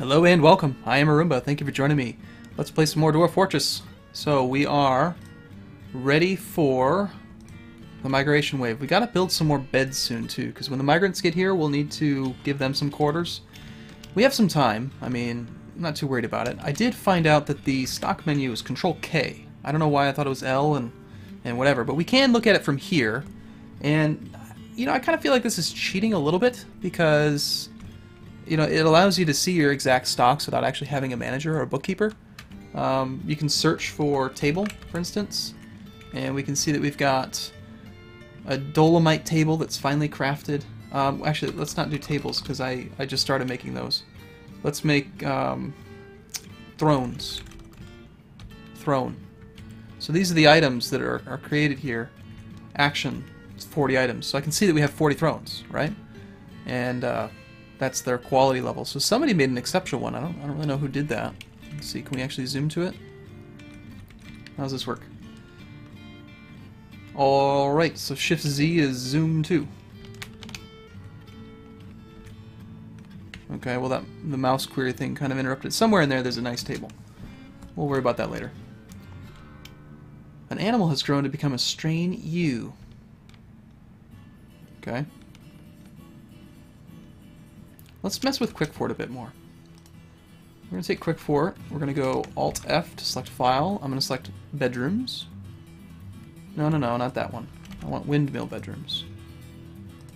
Hello and welcome. I am Arumba. Thank you for joining me. Let's play some more Dwarf Fortress. So we are ready for the migration wave. We gotta build some more beds soon too, because when the migrants get here, we'll need to give them some quarters. We have some time. I mean, I'm not too worried about it. I did find out that the stock menu is Control K. I don't know why I thought it was L and whatever, but we can look at it from here. And you know, I kind of feel like this is cheating a little bit because you know, it allows you to see your exact stocks without actually having a manager or a bookkeeper. You can search for table, for instance, and we can see that we've got a dolomite table that's finally crafted. Actually, let's not do tables because I just started making those. Let's make thrones. Throne. So these are the items that are created here. Action, it's 40 items. So I can see that we have 40 thrones, right? And that's their quality level. So somebody made an exceptional one. I don't really know who did that. Let's see, can we actually zoom to it? How does this work? Alright, so Shift Z is zoom too. Okay, well the mouse query thing kind of interrupted. Somewhere in there there's a nice table. We'll worry about that later. An animal has grown to become a strain U. Okay. Let's mess with Quick Fort a bit more. We're going to take Quick Fort. We're going to go Alt F to select File. I'm going to select Bedrooms. No, not that one. I want Windmill Bedrooms.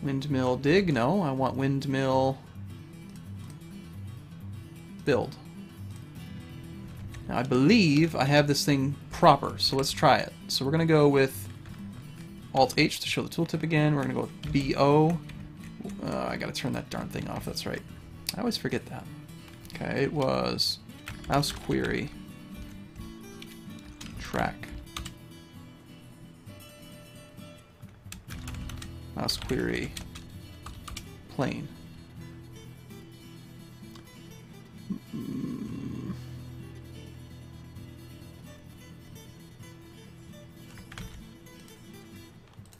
Windmill Dig? No, I want Windmill Build. Now I believe I have this thing proper, so let's try it. So we're going to go with Alt H to show the tooltip again. We're going to go with BO. I gotta turn that darn thing off, that's right. I always forget that. Okay, it was mouse query track. Mouse query plane.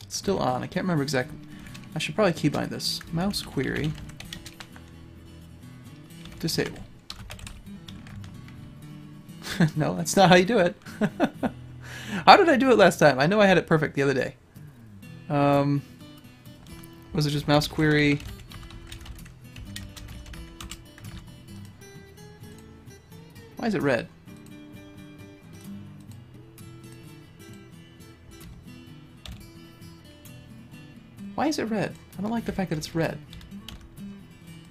It's still on, I can't remember exactly. I should probably keybind this. Mouse query disable. No, that's not how you do it. How did I do it last time? I know I had it perfect the other day. Was it just mouse query? Why is it red? Why is it red? I don't like the fact that it's red.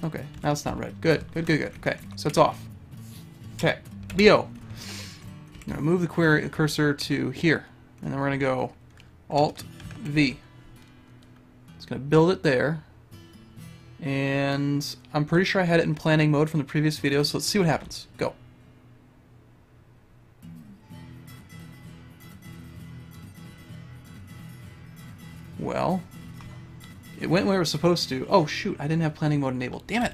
Okay, now it's not red. Good. Okay, so it's off. Okay, BO. I'm going to move the cursor to here. And then we're going to go Alt-V. It's going to build it there. And I'm pretty sure I had it in planning mode from the previous video, so let's see what happens. Go. Well, it went where it was supposed to. Oh shoot, I didn't have planning mode enabled. Damn it!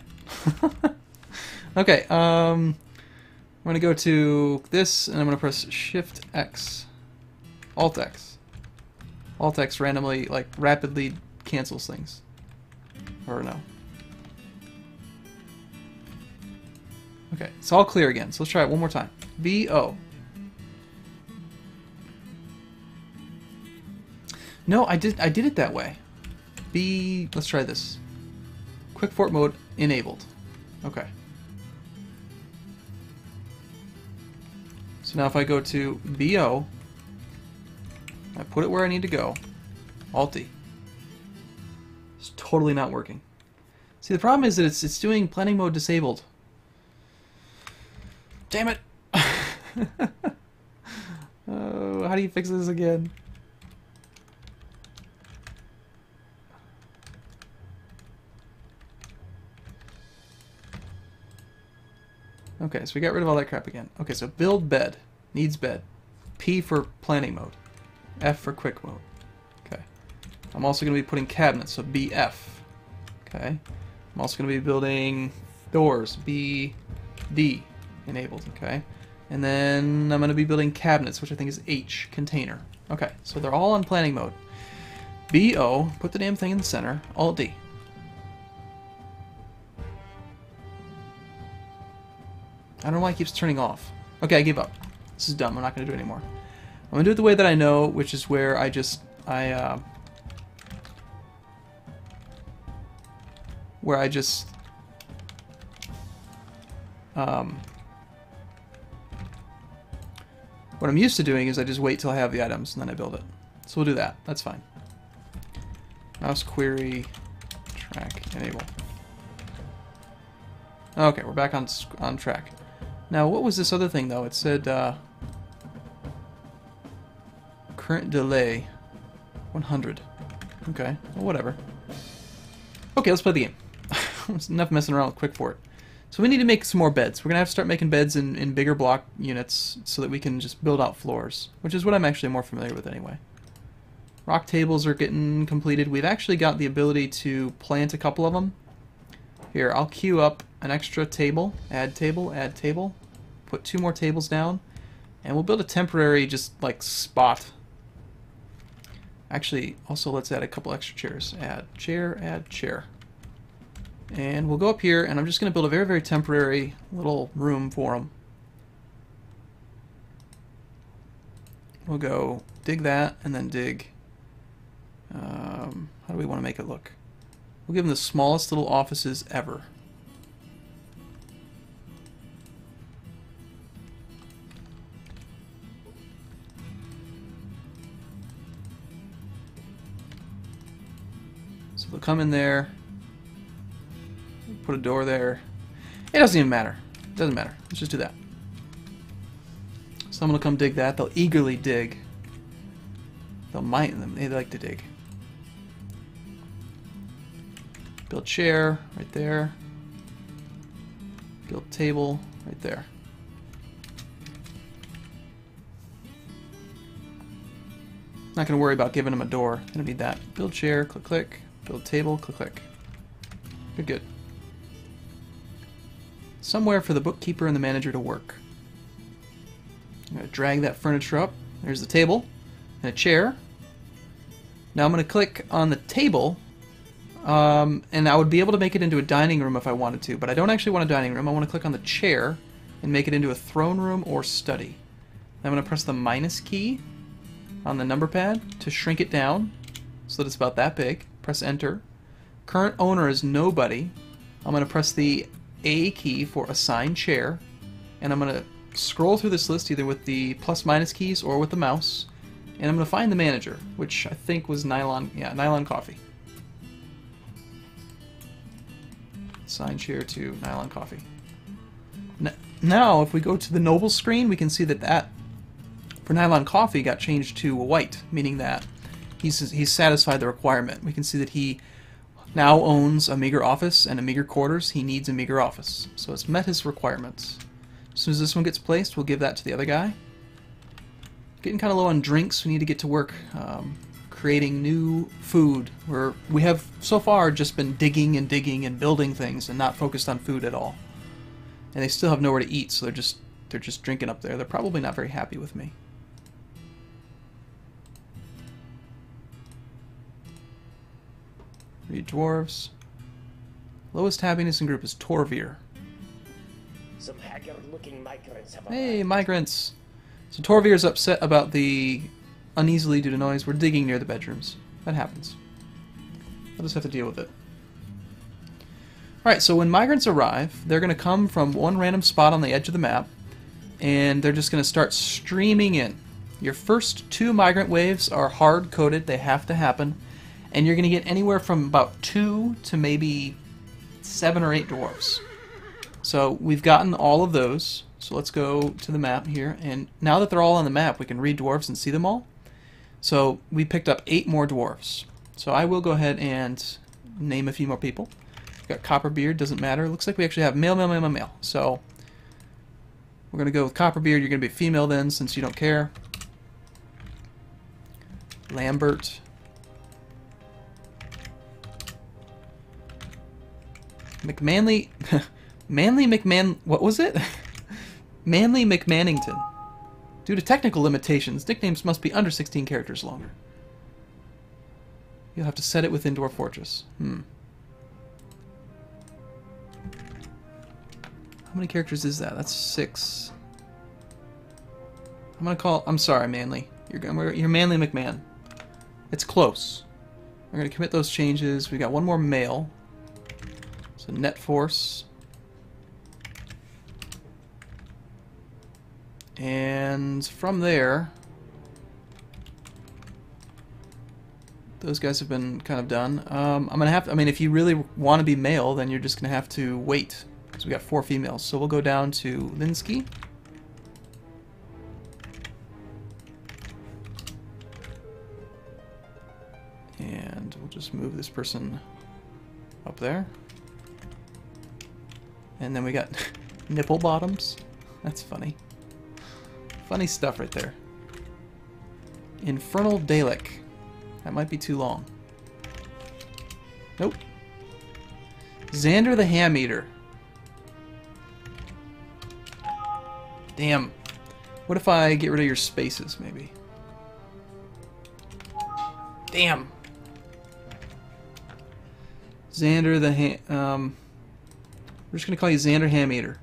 Okay, I'm going to go to this, and I'm going to press Shift X. Alt X. Alt X randomly, like, rapidly cancels things. Or no. Okay, it's all clear again, so let's try it one more time. BO. No, I did it that way. Let's try this. Quick Fort mode enabled. Okay. So now if I go to BO, I put it where I need to go. Alt-D. It's totally not working. See, the problem is that it's doing planning mode disabled. Damn it! Oh, how do you fix this again? Okay, so we got rid of all that crap again. Okay, so build bed. Needs bed. P for planning mode. F for quick mode. Okay. I'm also going to be putting cabinets, so BF. Okay. I'm also going to be building doors. BD enabled. Okay. And then I'm going to be building cabinets, which I think is H, container. Okay, so they're all on planning mode. BO, put the damn thing in the center. Alt-D. I don't know why it keeps turning off. Okay, I give up. This is dumb. I'm not going to do it anymore. I'm going to do it the way that I know, which is where I just... what I'm used to doing is I just wait till I have the items and then I build it. So we'll do that. That's fine. Mouse query track enable. Okay, we're back on track. Now, what was this other thing though? It said current delay 100. Okay, well, whatever. Okay, let's play the game. Enough messing around with Quick Fort. So we need to make some more beds. We're going to have to start making beds in bigger block units so that we can just build out floors, which is what I'm actually more familiar with anyway. Rock tables are getting completed. We've actually got the ability to plant a couple of them. Here, I'll queue up an extra table, add table, put 2 more tables down, and we'll build a temporary just like spot. Actually, also let's add a couple extra chairs. Add chair. And we'll go up here, and I'm just going to build a very, very temporary little room for them. We'll go dig that, and then dig... how do we want to make it look? We'll give them the smallest little offices ever. So they'll come in there. Put a door there. It doesn't even matter. It doesn't matter. Let's just do that. Someone will come dig that. They'll eagerly dig. They'll mine them. They like to dig. Build chair right there. Build table right there. Not going to worry about giving them a door. Going to need that. Build chair, click, click. Build table, click, click. Good, good. Somewhere for the bookkeeper and the manager to work. I'm going to drag that furniture up. There's the table and a chair. Now I'm going to click on the table, and I would be able to make it into a dining room if I wanted to, but I don't actually want a dining room. I want to click on the chair and make it into a throne room or study. I'm going to press the minus key on the number pad to shrink it down so that it's about that big. Press enter. Current owner is nobody. I'm going to press the A key for assign chair, and I'm going to scroll through this list either with the plus minus keys or with the mouse, and I'm going to find the manager, which I think was Nylon Coffee. Assign chair to Nylon Coffee. Now, if we go to the noble screen, we can see that for Nylon Coffee got changed to white, meaning that he's satisfied the requirement. We can see that he now owns a meager office and a meager quarters. He needs a meager office. So it's met his requirements. As soon as this one gets placed, we'll give that to the other guy. Getting kind of low on drinks. We need to get to work creating new food. We have so far just been digging and building things and not focused on food at all. And they still have nowhere to eat, so they're just drinking up there. They're probably not very happy with me. Read dwarves. Lowest happiness in group is Torvir. Some haggard-looking migrants have Hey, migrants! So Torvir's upset about the uneasily due to noise. We're digging near the bedrooms. That happens. I'll just have to deal with it. Alright, so when migrants arrive, they're going to come from one random spot on the edge of the map, and they're just going to start streaming in. Your first 2 migrant waves are hard-coded. They have to happen. And you're going to get anywhere from about 2 to maybe 7 or 8 dwarfs. So we've gotten all of those. So let's go to the map here. And now that they're all on the map, we can read dwarfs and see them all. So we picked up 8 more dwarfs. So I will go ahead and name a few more people. We've got Copperbeard, doesn't matter. Looks like we actually have male. So we're going to go with Copperbeard. You're going to be female then, since you don't care. Lambert. Manly what was it? Manly McMannington. Due to technical limitations, nicknames must be under 16 characters longer. You'll have to set it within Dwarf Fortress. How many characters is that? That's 6. I'm sorry, Manly. You're Manly McMahon. It's close. We're going to commit those changes. We got one more male. So net force. And from there, those guys have been kind of done. I'm going to have to, I mean, if you really want to be male, then you're just going to have to wait. Because we got 4 females. So we'll go down to Linsky. And we'll just move this person up there. And then we got nipple bottoms. That's funny. Funny stuff right there. Infernal Dalek. That might be too long. Nope. Xander the Ham Eater. Damn. What if I get rid of your spaces, maybe? Damn. Xander the Ham... we're just going to call you Xander Ham Eater.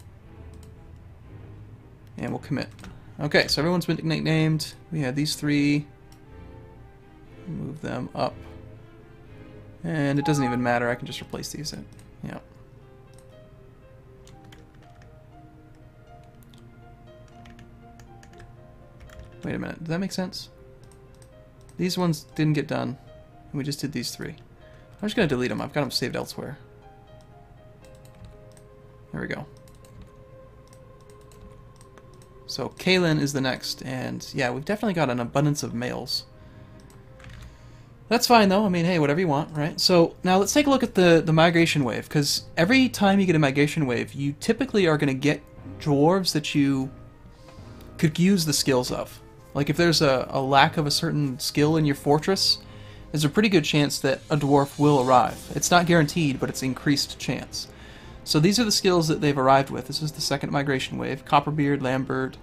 And we'll commit. Okay, so everyone's been nicknamed. We had these 3. Move them up. And it doesn't even matter. I can just replace these. Yeah. Wait a minute. Does that make sense? These ones didn't get done. And we just did these 3. I'm just going to delete them. I've got them saved elsewhere. There we go. So Kaylin is the next, and yeah, we've definitely got an abundance of males. That's fine though. I mean, hey, whatever you want, right? So now let's take a look at the migration wave, because every time you get a migration wave, you typically are going to get dwarves that you could use the skills of. Like if there's a lack of a certain skill in your fortress, there's a pretty good chance that a dwarf will arrive. It's not guaranteed, but it's increased chance. So these are the skills that they've arrived with. This is the second migration wave. Copperbeard, Lambert,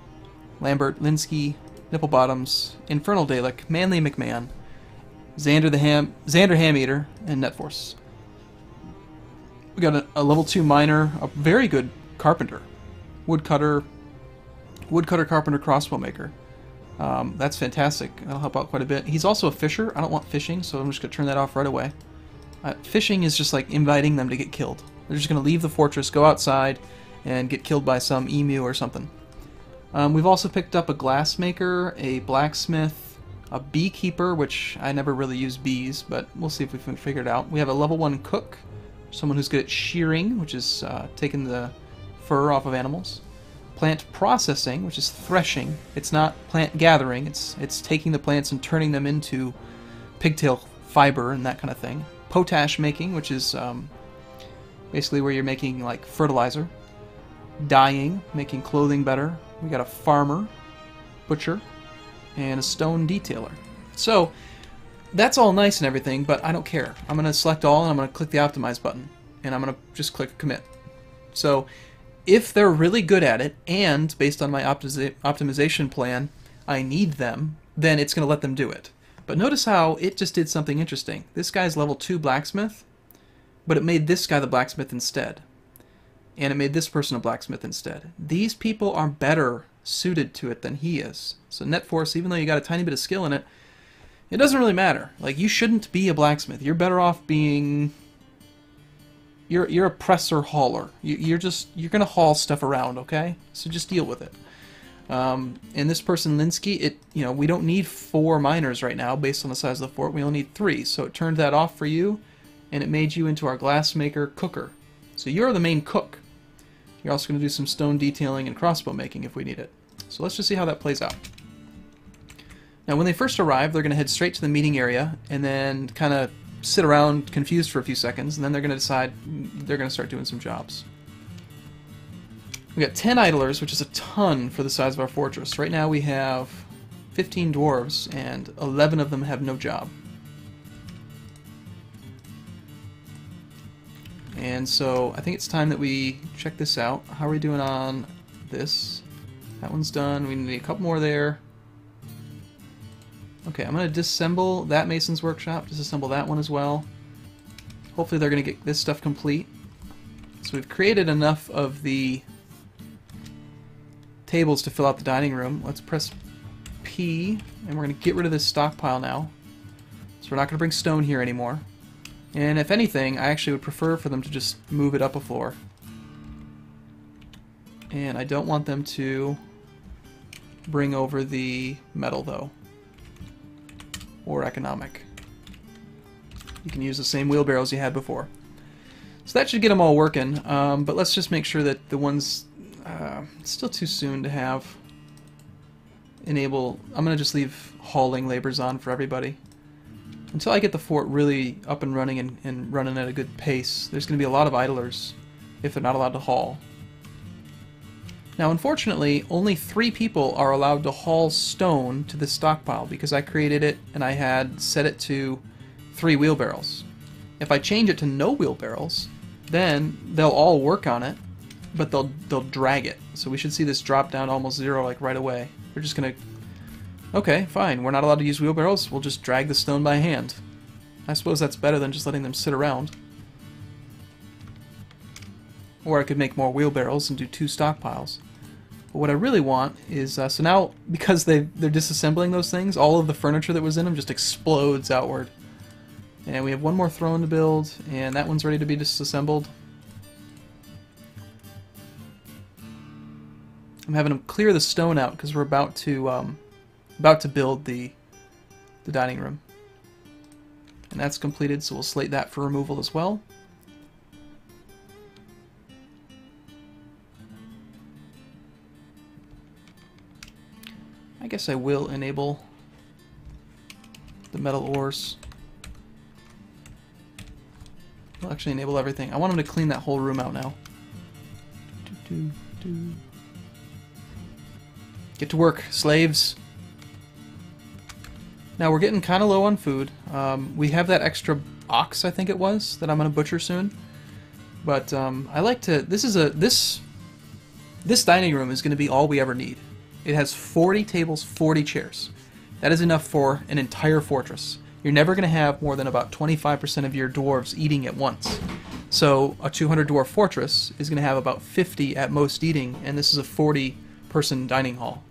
Linsky, Nipple Bottoms, Infernal Dalek, Manly McMahon, Xander Ham Eater, and Net Force. We got a level 2 miner, a very good carpenter, woodcutter, carpenter, crossbow maker. That's fantastic. That'll help out quite a bit. He's also a fisher. I don't want fishing, so I'm just going to turn that off right away. Fishing is just like inviting them to get killed. They're just going to leave the fortress, go outside, and get killed by some emu or something. We've also picked up a glassmaker, a blacksmith, a beekeeper, which I never really use bees, but we'll see if we can figure it out. We have a level 1 cook, someone who's good at shearing, which is taking the fur off of animals. Plant processing, which is threshing. It's not plant gathering, it's taking the plants and turning them into pigtail fiber and that kind of thing. Potash making, which is basically where you're making like fertilizer. Dyeing, making clothing better. We got a farmer, butcher, and a stone detailer. So that's all nice and everything, but I don't care. I'm going to select all and I'm going to click the optimize button and I'm going to just click commit. So if they're really good at it and based on my optimization plan I need them, then it's going to let them do it. But notice how it just did something interesting. This guy's level 2 blacksmith, but it made this guy the blacksmith instead. And it made this person a blacksmith instead. These people are better suited to it than he is. So net force, even though you got a tiny bit of skill in it, it doesn't really matter. Like, you shouldn't be a blacksmith. You're better off being... You're a presser hauler. You're gonna haul stuff around, okay? So just deal with it. And this person, Linsky, we don't need 4 miners right now based on the size of the fort. We only need 3. So it turned that off for you, and it made you into our glassmaker cooker. So you're the main cook. You're also going to do some stone detailing and crossbow making if we need it. So let's just see how that plays out. Now when they first arrive, they're going to head straight to the meeting area and then kind of sit around confused for a few seconds, and then they're going to decide they're going to start doing some jobs. We got 10 idlers, which is a ton for the size of our fortress. Right now we have 15 dwarves, and 11 of them have no job. And so I think it's time that we check this out. How are we doing on this? That one's done. We need a couple more there. Okay, I'm going to disassemble that Mason's Workshop, disassemble that one as well. Hopefully they're going to get this stuff complete. So we've created enough of the tables to fill out the dining room. Let's press P, and we're going to get rid of this stockpile now. So we're not going to bring stone here anymore. And if anything, I actually would prefer for them to just move it up a floor. And I don't want them to bring over the metal, though. Or economic. You can use the same wheelbarrows you had before. So that should get them all working, but let's just make sure that the ones... it's still too soon to have enable... I'm going to just leave hauling labors on for everybody. Until I get the fort really up and running and running at a good pace, there's going to be a lot of idlers if they're not allowed to haul. Now, unfortunately, only 3 people are allowed to haul stone to the stockpile because I created it and I had set it to 3 wheelbarrows. If I change it to no wheelbarrows, then they'll all work on it, but they'll drag it. So we should see this drop down to almost 0 like right away. We're just gonna... Okay, fine. We're not allowed to use wheelbarrows. We'll just drag the stone by hand. I suppose that's better than just letting them sit around. Or I could make more wheelbarrows and do 2 stockpiles. But what I really want is... so now, because they're disassembling those things, all of the furniture that was in them just explodes outward. And we have 1 more throne to build, and that one's ready to be disassembled. I'm having them clear the stone out because we're about to build the dining room. And that's completed, so we'll slate that for removal as well. I guess I will enable the metal ores. I'll actually enable everything. I want them to clean that whole room out now. Get to work, slaves. Now we're getting kind of low on food. We have that extra ox, I think it was, that I'm going to butcher soon. But I like to... This dining room is going to be all we ever need. It has 40 tables, 40 chairs. That is enough for an entire fortress. You're never going to have more than about 25% of your dwarves eating at once. So a 200 dwarf fortress is going to have about 50 at most eating, and this is a 40-person dining hall.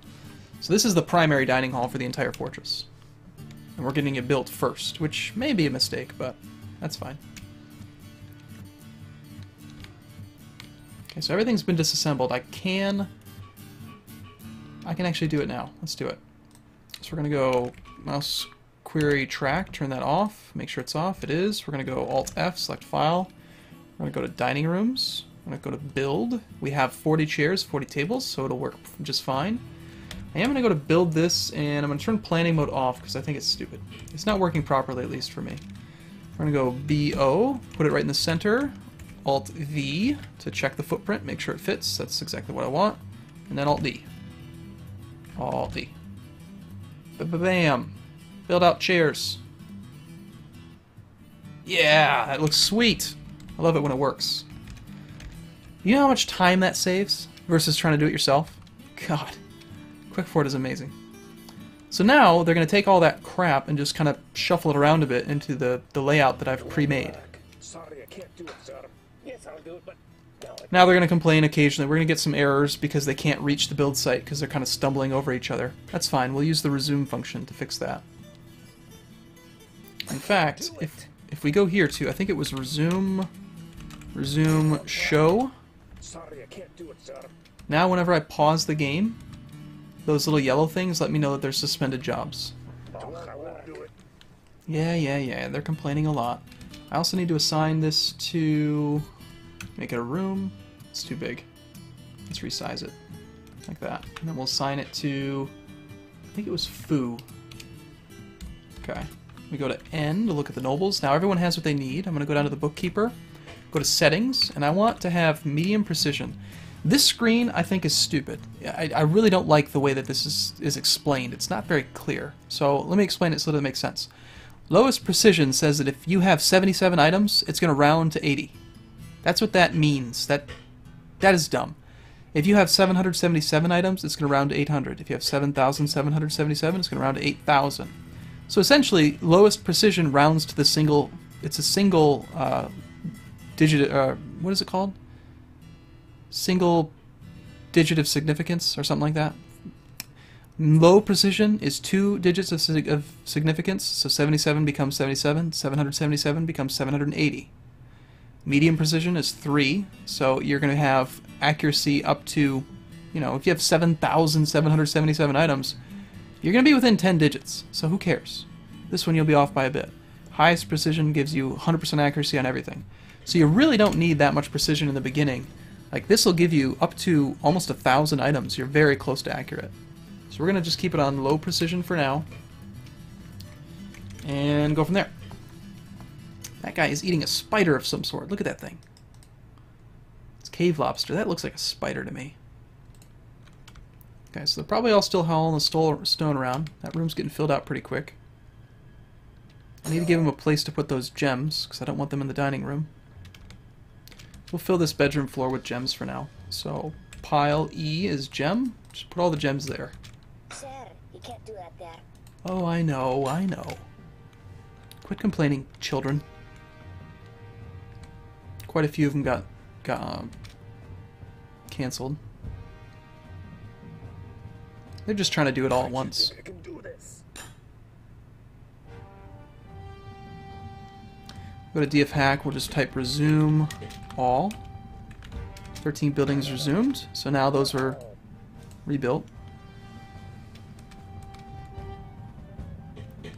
So this is the primary dining hall for the entire fortress. And we're getting it built first, which may be a mistake, but that's fine. Okay, so everything's been disassembled. I can actually do it now. Let's do it. So we're going to go mouse query track, turn that off, make sure it's off. It is. We're going to go Alt F, select file. We're going to go to dining rooms. We're going to go to build. We have 40 chairs, 40 tables, so it'll work just fine. I am going to go to build this, and I'm going to turn planning mode off because I think it's stupid. It's not working properly, at least for me. We're going to go BO, put it right in the center. Alt V to check the footprint, make sure it fits. That's exactly what I want. And then Alt D. Alt D. Bam! Build out chairs. Yeah, that looks sweet. I love it when it works. You know how much time that saves versus trying to do it yourself? God. Quick Fort is amazing. So now they're going to take all that crap and just kind of shuffle it around a bit into the layout that I've pre-made. Sorry, I can't do it, sir. Yes, I'll do it, but Now they're going to complain occasionally. We're going to get some errors because they can't reach the build site because they're kind of stumbling over each other. That's fine. We'll use the resume function to fix that. In fact, if we go here too, I think it was resume show. sorry, I can't do it, sir. Now whenever I pause the game, those little yellow things let me know that there's suspended jobs. I won't do it. Yeah, they're complaining a lot. I also need to assign this to make it a room. It's too big. Let's resize it like that. And then we'll assign it to, I think it was foo. Okay. We go to N to look at the nobles. Now everyone has what they need. I'm going to go down to the bookkeeper, go to settings, and I want to have medium precision. This screen, I think, is stupid. I really don't like the way that this is explained. It's not very clear. So let me explain it so that it makes sense. Lowest precision says that if you have 77 items, it's going to round to 80. That's what that means. That is dumb. If you have 777 items, it's going to round to 800. If you have 7,777, it's going to round to 8,000. So essentially, lowest precision rounds to the single... It's a single digit... what is it called? Single digit of significance or something like that. Low precision is 2 digits of significance, so 77 becomes 77, 777 becomes 780. Medium precision is 3, so you're going to have accuracy up to, you know, if you have 7,777 items, you're going to be within 10 digits, so who cares? This one you'll be off by a bit. Highest precision gives you 100% accuracy on everything. So you really don't need that much precision in the beginning. Like, this will give you up to almost 1,000 items. You're very close to accurate. So we're going to just keep it on low precision for now. And go from there. That guy is eating a spider of some sort. Look at that thing. It's cave lobster. That looks like a spider to me. Okay, so they're probably all still hauling the stone around. That room's getting filled out pretty quick. I need to give them a place to put those gems, because I don't want them in the dining room. We'll fill this bedroom floor with gems for now. So, pile E is gem. Just put all the gems there. Sir, you can't do that there. Oh, I know, I know. Quit complaining, children. Quite a few of them got canceled. They're just trying to do it all at once. I can do this. Go to DFHack, we'll just type resume all. 13 buildings resumed, so now those are rebuilt.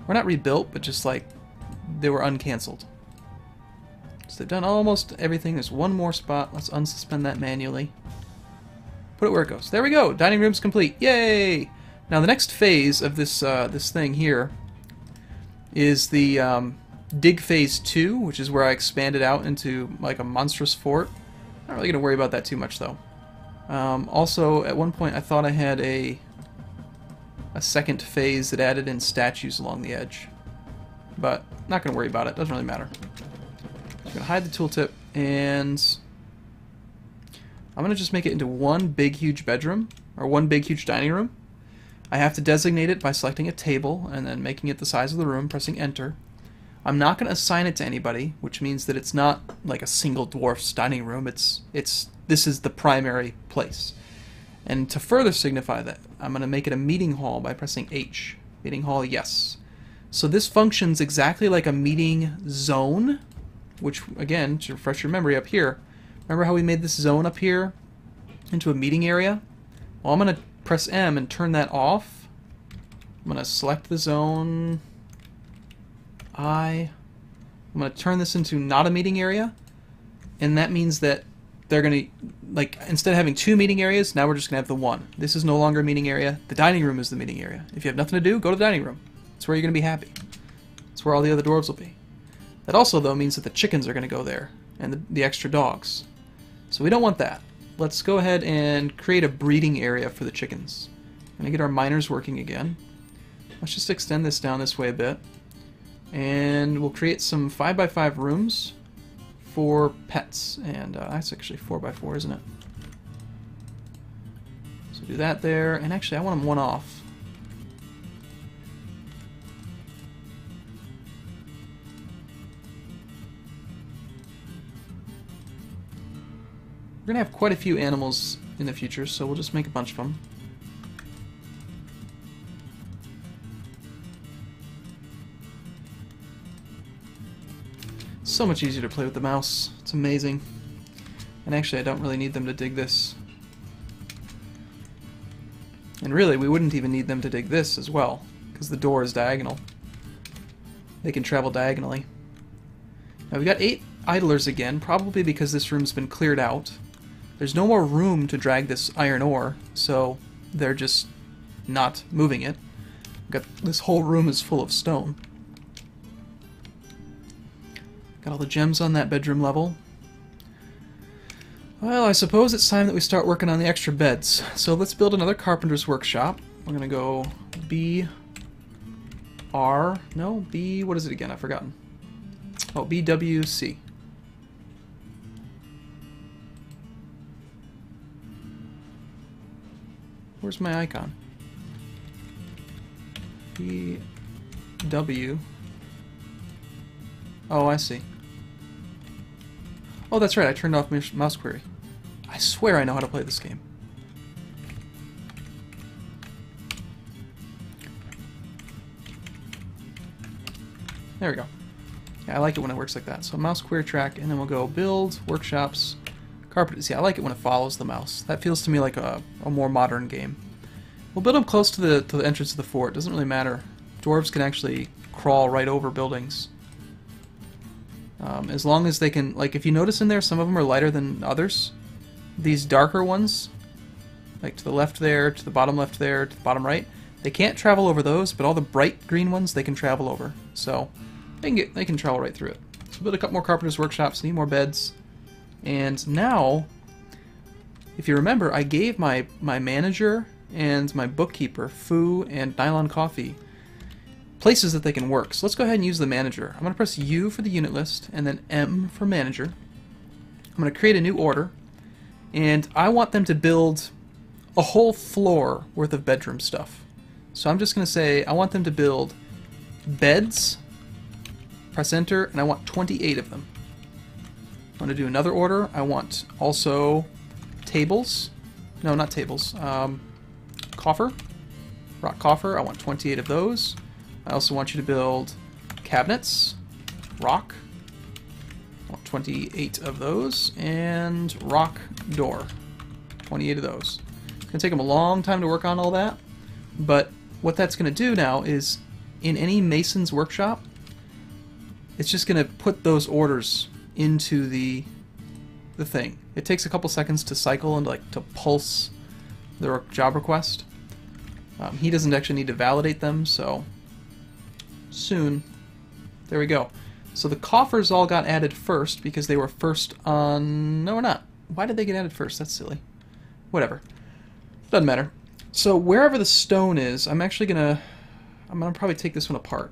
Or not rebuilt, but just like they were uncancelled. So they've done almost everything. There's one more spot. Let's unsuspend that manually. Put it where it goes. There we go. Dining room's complete. Yay! Now the next phase of this this thing here is the dig phase 2, which is where I expanded out into like a monstrous fort. Not really gonna worry about that too much though. Also, at one point I thought I had a second phase that added in statues along the edge, but not gonna worry about it. Doesn't really matter. I'm gonna hide the tooltip, and I'm gonna just make it into one big huge bedroom, or one big huge dining room. I have to designate it by selecting a table and then making it the size of the room, pressing enter. I'm not going to assign it to anybody, which means that it's not like a single dwarf's dining room. This is the primary place. And to further signify that, I'm going to make it a meeting hall by pressing H. Meeting hall, yes. So this functions exactly like a meeting zone, which, again, to refresh your memory up here, remember how we made this zone up here into a meeting area? Well, I'm going to press M and turn that off. I'm going to select the zone. I'm going to turn this into not a meeting area, and that means that they're going to, like, instead of having 2 meeting areas, now we're just going to have the one. This is no longer a meeting area. The dining room is the meeting area. If you have nothing to do, go to the dining room. That's where you're going to be happy. That's where all the other dwarves will be. That also, though, means that the chickens are going to go there, and the extra dogs. So we don't want that. Let's go ahead and create a breeding area for the chickens. I'm going to get our miners working again. Let's just extend this down this way a bit. And we'll create some 5x5 rooms for pets. And that's actually 4x4, isn't it? So do that there. And actually, I want them one off. We're going to have quite a few animals in the future, so we'll just make a bunch of them. So much easier to play with the mouse. It's amazing. And actually, I don't really need them to dig this. And really, we wouldn't even need them to dig this as well, because the door is diagonal. They can travel diagonally. Now we've got 8 idlers again, probably because this room's been cleared out. There's no more room to drag this iron ore, so they're just not moving it. Got this whole room is full of stone. Got all the gems on that bedroom level. Well, I suppose it's time that we start working on the extra beds. So let's build another Carpenters Workshop. We're gonna go B, R, no, B, what is it again? I've forgotten. Oh, BWC. Where's my icon? BW. Oh, I see. Oh, that's right, I turned off mouse query. I swear I know how to play this game. There we go. Yeah, I like it when it works like that. So mouse query track, and then we'll go build, workshops, carpenters. Yeah, I like it when it follows the mouse. That feels to me like a more modern game. We'll build them close to the entrance of the fort. Doesn't really matter. Dwarves can actually crawl right over buildings. As long as they can, like, if you notice in there, some of them are lighter than others. These darker ones, like to the left there, to the bottom left there, to the bottom right, they can't travel over those, but all the bright green ones they can travel over. So they can travel right through it. So build a couple more Carpenters Workshops, need more beds. And now, if you remember, I gave my manager and my bookkeeper, Foo and Nylon Coffee, places that they can work. So let's go ahead and use the manager. I'm going to press U for the unit list, and then M for manager. I'm going to create a new order, and I want them to build a whole floor worth of bedroom stuff. So I'm just going to say I want them to build beds, press enter, and I want 28 of them. I'm going to do another order. I want also tables. No, not tables. Coffer. Rock coffer. I want 28 of those. I also want you to build cabinets. Rock. I want 28 of those. And rock door. 28 of those. It's going to take them a long time to work on all that. But what that's going to do now is, in any mason's workshop, it's just going to put those orders into the thing. It takes a couple seconds to cycle and to pulse the job request. He doesn't actually need to validate them, so soon. There we go. So the coffers all got added first because they were first on... No, we're not. Why did they get added first? That's silly. Whatever. Doesn't matter. So wherever the stone is, I'm gonna probably take this one apart.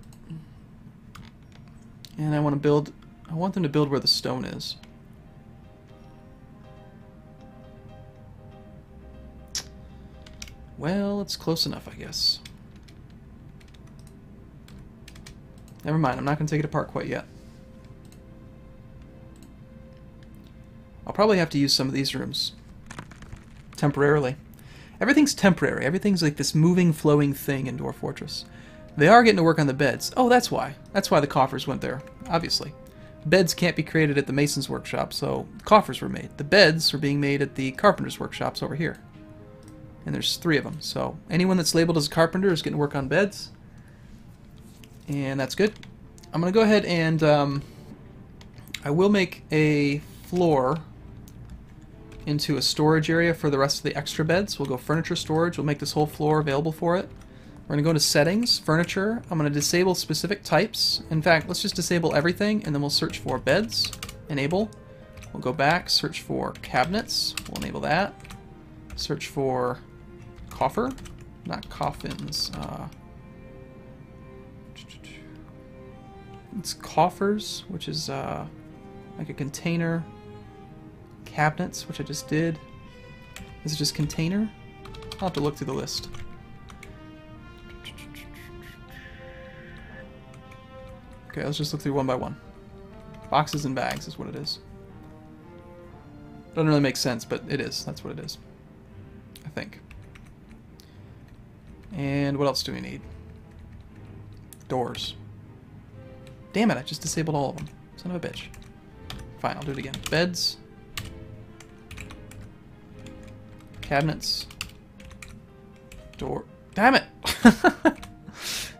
And I want them to build where the stone is. Well, it's close enough, I guess. Never mind, I'm not going to take it apart quite yet. I'll probably have to use some of these rooms. Temporarily. Everything's temporary. Everything's like this moving, flowing thing in Dwarf Fortress. They are getting to work on the beds. Oh, that's why. That's why the coffers went there, obviously. Beds can't be created at the mason's workshop, so coffers were made. The beds are being made at the carpenter's workshops over here. And there's 3 of them, so anyone that's labeled as a carpenter is getting to work on beds. And that's good. I'm going to go ahead and I will make a floor into a storage area for the rest of the extra beds. We'll go furniture storage. We'll make this whole floor available for it. We're going to go into settings, furniture. I'm going to disable specific types. In fact, let's just disable everything, and then we'll search for beds, enable. We'll go back, search for cabinets. We'll enable that. Search for coffer, not coffins. It's coffers, which is like a container. Cabinets, which I just did. Is it just container? I'll have to look through the list. Okay, let's just look through one by one. Boxes and bags is what it is. Doesn't really make sense, but it is. That's what it is. I think. And what else do we need? Doors. Damn it, I just disabled all of them. Son of a bitch. Fine, I'll do it again. Beds. Cabinets. Door. Damn it!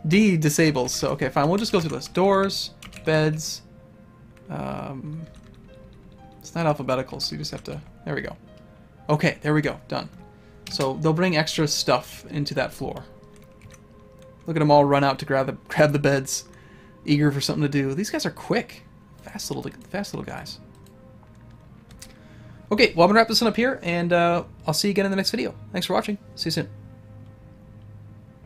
D disables, so okay, fine. We'll just go through this. Doors, beds. It's not alphabetical, so you just have to... There we go. Okay, there we go. Done. So they'll bring extra stuff into that floor. Look at them all run out to grab the beds, eager for something to do. These guys are quick, fast little guys. Okay, well I'm gonna wrap this one up here, and I'll see you again in the next video. Thanks for watching. See you soon.